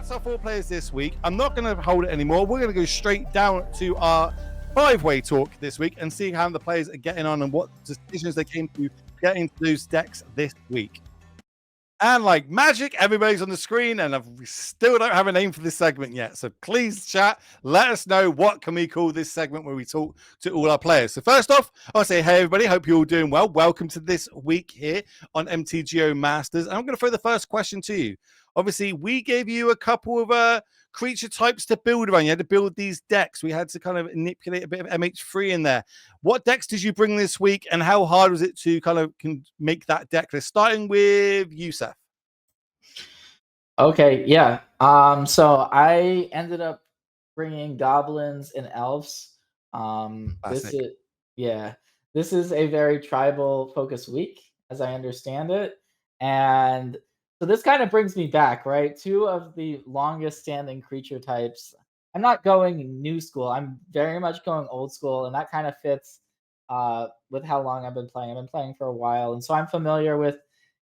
that's our 4 players this week. I'm not going to hold it anymore. We're going to go straight down to our 5-way talk this week and see how the players are getting on and what decisions they came to get into those decks this week. And like magic, everybody's on the screen, and we still don't have a name for this segment yet. So please, chat, let us know what can we call this segment where we talk to all our players. So first off, I'll say, hey, everybody, hope you're all doing well. Welcome to this week here on MTGO Masters. And I'm going to throw the first question to you. Obviously, we gave you a couple of creature types to build around. You had to build these decks. We had to kind of manipulate a bit of MH3 in there. What decks did you bring this week, and how hard was it to kind of make that deck list? Starting with you, Seth. Okay, yeah. So I ended up bringing goblins and elves. This is a very tribal focused week, as I understand it, and so this kind of brings me back, right? 2 of the longest standing creature types. I'm not going new school. I'm very much going old school, and that kind of fits with how long I've been playing. I've been playing for a while, and so I'm familiar with,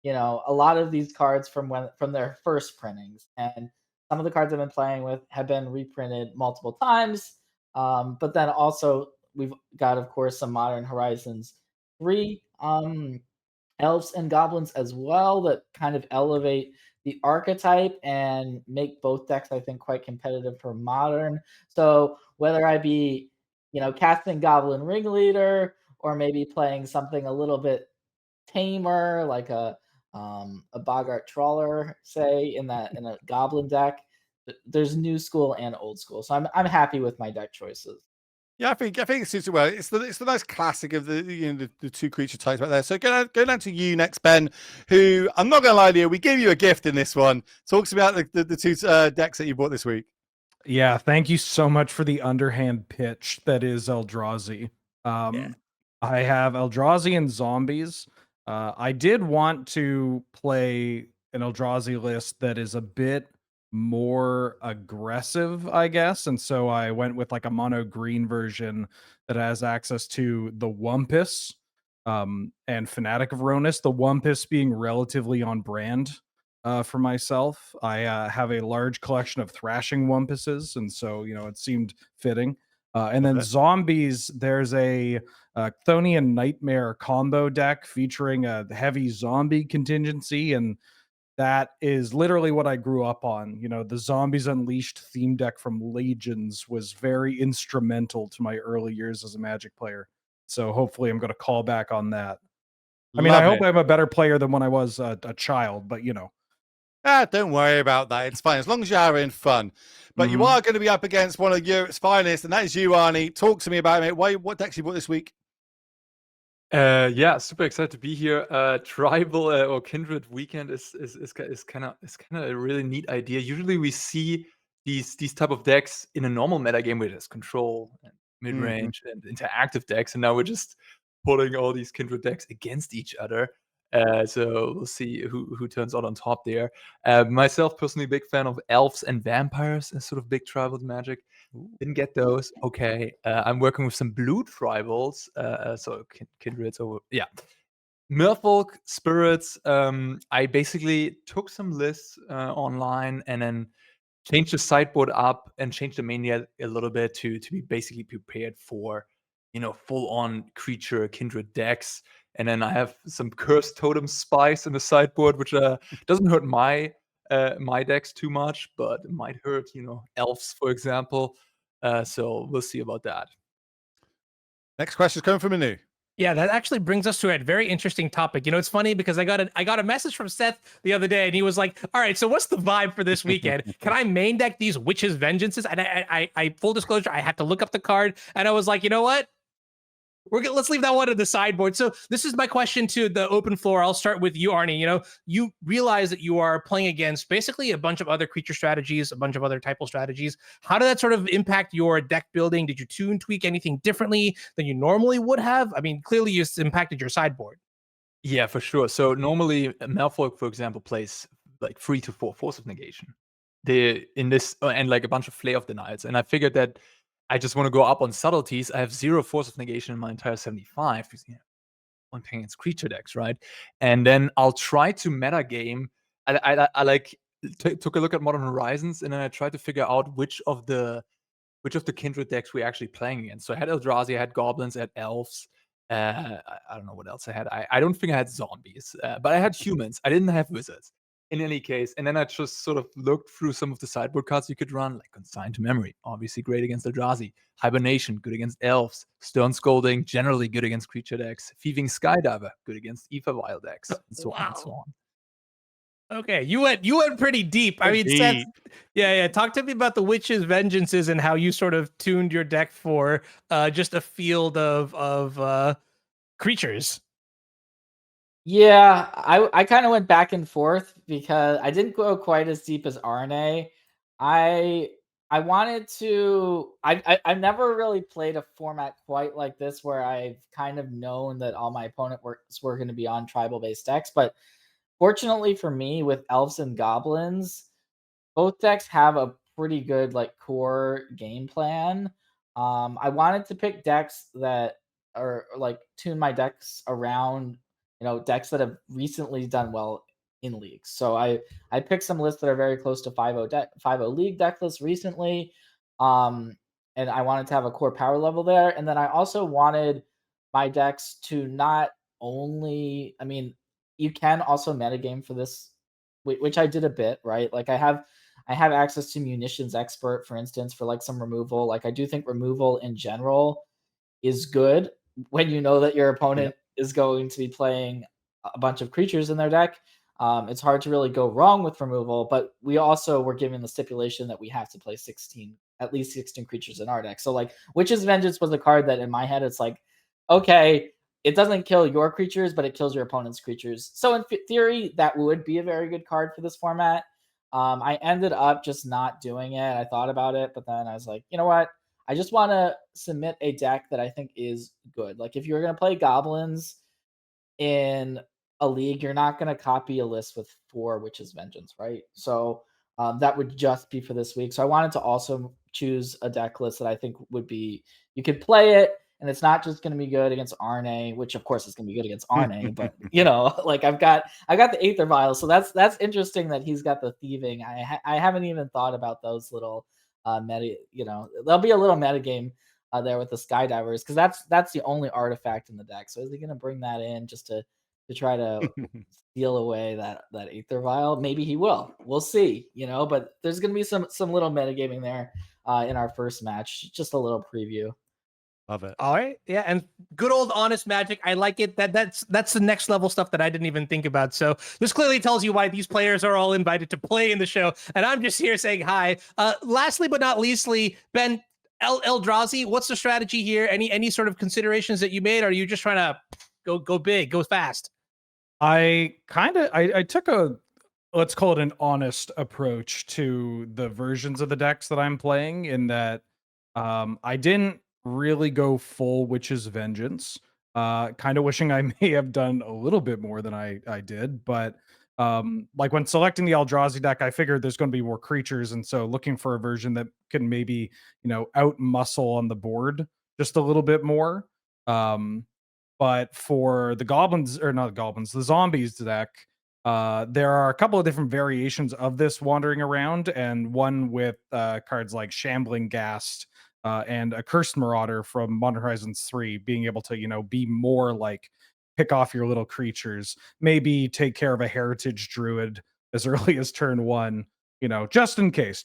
a lot of these cards from their first printings. And some of the cards I've been playing with have been reprinted multiple times. But then also we've got, of course, some Modern Horizons 3 elves and goblins as well that kind of elevate the archetype and make both decks, I think, quite competitive for modern. So whether I be, casting Goblin Ringleader or maybe playing something a little bit tamer, like a Boggart Trawler, say, in a goblin deck, there's new school and old school. So I'm happy with my deck choices. Yeah, I think it suits it well. It's the nice classic of the 2 creature types right there. So go down to you next, Ben, who, I'm not gonna lie to you, we gave you a gift in this one. Talk to me about the 2 decks that you bought this week. Yeah, thank you so much for the underhand pitch that is Eldrazi. I have Eldrazi and zombies. I did want to play an Eldrazi list that is a bit more aggressive, I guess, and so I went with like a mono green version that has access to the Wumpus and Fanatic of Ronus, the Wumpus being relatively on brand for myself. I have a large collection of Thrashing Wumpuses, and so it seemed fitting. And then zombies, there's a Chthonian Nightmare combo deck featuring a heavy zombie contingency, and that is literally what I grew up on. The Zombies Unleashed theme deck from Legions was very instrumental to my early years as a Magic player. So hopefully I'm going to call back on that. I hope I'm a better player than when I was a child, but don't worry about that. It's fine as long as you're having fun. But you are going to be up against one of Europe's finest, and that is you, Arnie. Talk to me about it. What decks you bought this week? Yeah, super excited to be here. Tribal or Kindred weekend is kind of a really neat idea. Usually we see these type of decks in a normal metagame where there's control and mid-range and interactive decks, and now we're just putting all these Kindred decks against each other. So we'll see who turns out on top there. Myself, personally, big fan of elves and vampires as sort of big tribal magic. Didn't get those. Okay. I'm working with some blue tribals. So kindred. So yeah. Merfolk spirits. I basically took some lists online and then changed the sideboard up and changed the mania a little bit to be basically prepared for full on creature kindred decks. And then I have some Cursed Totem Spice in the sideboard, which doesn't hurt my decks too much, but it might hurt, elves, for example. So we'll see about that. Next question is coming from Anu. Yeah, that actually brings us to a very interesting topic. It's funny because I got a message from Seth the other day, and he was like, "All right, so what's the vibe for this weekend? Can I main deck these Witches' Vengeances?" And I full disclosure, I had to look up the card, and I was like, you know what? Let's leave that one in the sideboard. So this is my question to the open floor. I'll start with you, Arnie. You realize that you are playing against basically a bunch of other creature strategies, a bunch of other typal strategies. How did that sort of impact your deck building? Did you tweak anything differently than you normally would have? Clearly it's impacted your sideboard. Yeah, for sure. So normally Merfolk, for example, plays like 3 to 4 Force of Negation. And like a bunch of Flare of Denials. And I figured that I just want to go up on subtleties. I have 0 Force of Negation in my entire 75 because one playing against creature decks, right? And then I'll try to metagame. I like took a look at Modern Horizons, and then I tried to figure out which of the kindred decks we're actually playing against. So I had Eldrazi, I had goblins, I had elves. I don't know what else I had. I don't think I had zombies, but I had humans. I didn't have wizards. In any case, and then I just sort of looked through some of the sideboard cards you could run, like Consign to Memory, obviously great against Eldrazi. Hibernation, good against elves. Stone Scolding, generally good against creature decks. Thieving Skydiver, good against Aethervial decks, and so on and so on. Okay, you went pretty deep. I mean, Seth, yeah. Talk to me about the Witch's Vengeances and how you sort of tuned your deck for just a field of creatures. Yeah, I kind of went back and forth because I didn't go quite as deep as Arne. I wanted to. I've never really played a format quite like this where I've kind of known that all my opponents were going to be on tribal based decks, but fortunately for me, with elves and goblins, both decks have a pretty good like core game plan. I wanted to pick decks that are like tune my decks around, decks that have recently done well in leagues. So I picked some lists that are very close to 5.0 league deck lists recently. And I wanted to have a core power level there. And then I also wanted my decks to not only, I mean, you can also metagame for this, which I did a bit, right? Like I have access to Munitions Expert, for instance, for like some removal. Like I do think removal in general is good when you know that your opponent is going to be playing a bunch of creatures in their deck. It's hard to really go wrong with removal, but we also were given the stipulation that we have to play at least 16 creatures in our deck. So like Witch's Vengeance was a card that in my head, it's like, okay, it doesn't kill your creatures, but it kills your opponent's creatures. So in theory, that would be a very good card for this format. I ended up just not doing it. I thought about it, but then I was like, you know what? I just want to submit a deck that I think is good. Like if you're going to play goblins in a league, you're not going to copy a list with 4 Witch's Vengeance, right? So that would just be for this week. So I wanted to also choose a deck list that I think would be, you could play it, and it's not just going to be good against Arne, which of course is going to be good against Arne, but like I've got the Aether Vial, so that's interesting that he's got the thieving. I haven't even thought about those little meta. There'll be a little meta game there with the Skydivers because that's the only artifact in the deck. So is he going to bring that in just to try to steal away that Aether Vial? Maybe he will. We'll see. But there's going to be some little metagaming there in our first match. Just a little preview. Love it. All right. Yeah. And good old honest magic. I like it. That's the next level stuff that I didn't even think about. So this clearly tells you why these players are all invited to play in the show. And I'm just here saying hi. Lastly, but not leastly, Ben Eldrazi, what's the strategy here? Any sort of considerations that you made? Or are you just trying to go big, go fast? I took let's call it an honest approach to the versions of the decks that I'm playing, in that I didn't really go full Witch's Vengeance. Kind of wishing I may have done a little bit more than I did, but like when selecting the Eldrazi deck, I figured there's going to be more creatures, and so looking for a version that can maybe out muscle on the board just a little bit more. But for the the zombies deck, there are a couple of different variations of this wandering around, and one with cards like Shambling Ghast and a Cursed Marauder from Modern Horizons 3 being able to, be more like pick off your little creatures, maybe take care of a Heritage Druid as early as turn 1, just in case.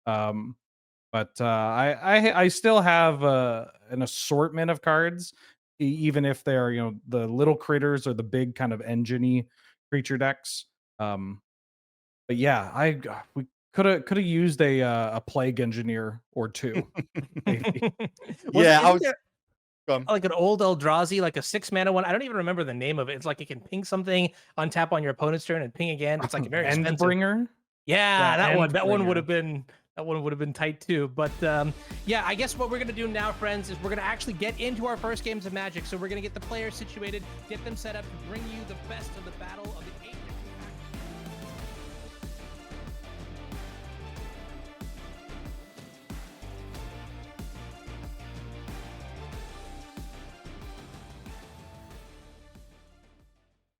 But I still have an assortment of cards, even if they're, the little critters or the big kind of engine-y creature decks. But yeah, we could have used a Plague Engineer or two. Yeah, like an old Eldrazi, like a 6-mana one. I don't even remember the name of it. It's like it can ping something, untap on your opponent's turn, and ping again. It's like a very expensive. Endbringer? Yeah, that one would have been tight too. But yeah, I guess what we're gonna do now, friends, is we're gonna actually get into our first games of Magic. So we're gonna get the players situated, get them set up to bring you the best